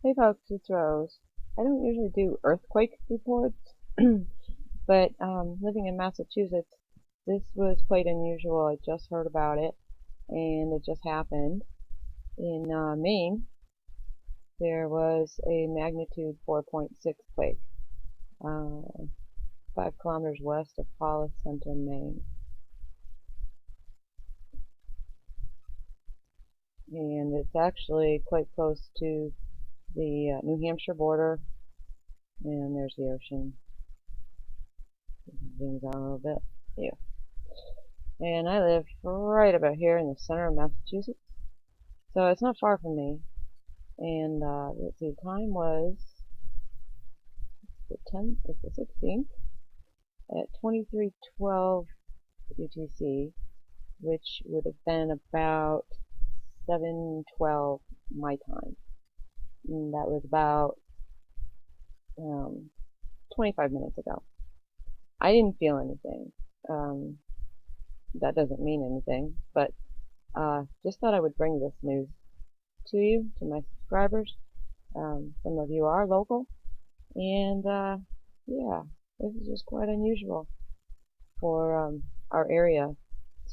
Hey folks, it's Rose. I don't usually do earthquake reports, but living in Massachusetts, this was quite unusual. I just heard about it, and it just happened. In Maine, there was a magnitude 4.6 quake, uh, 5 kilometers west of Hollis Center, Maine. And it's actually quite close to the New Hampshire border, and there's the ocean. Zooms out a little bit. Yeah. And I live right about here in the center of Massachusetts, so it's not far from me. And let's see, the time was the 10th, it's the 16th at 23:12 UTC, which would have been about 7:12 my time. And that was about um, 25 minutes ago. I didn't feel anything. Um, that doesn't mean anything, but just thought I would bring this news to you, to my subscribers. Some of you are local, and yeah, this is just quite unusual for our area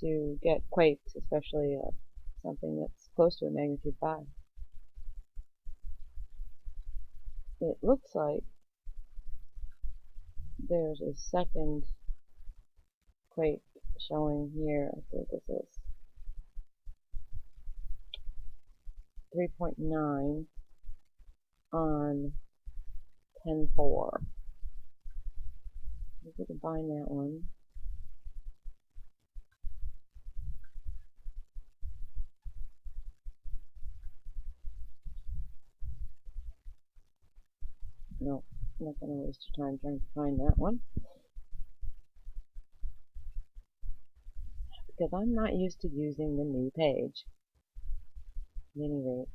to get quakes, especially something that's close to a magnitude 5. It looks like there's a second quake showing here. I think this is 3.9 on 10/4. If we can find that one. No, I'm not going to waste your time trying to find that one, because I'm not used to using the new page. At any rate,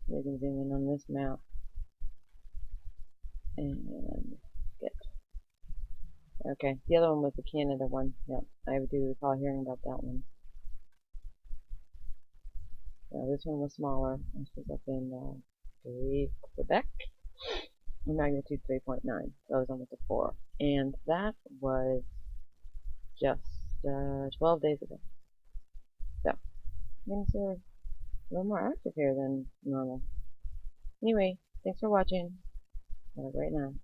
we can zoom in on this map and get. Okay, the other one was the Canada one. Yep, I do recall hearing about that one. This one was smaller. This was up in Quebec, magnitude 3.9. So it was almost a 4. And that was just 12 days ago. So things are a little more active here than normal. Anyway, thanks for watching. Have a great night.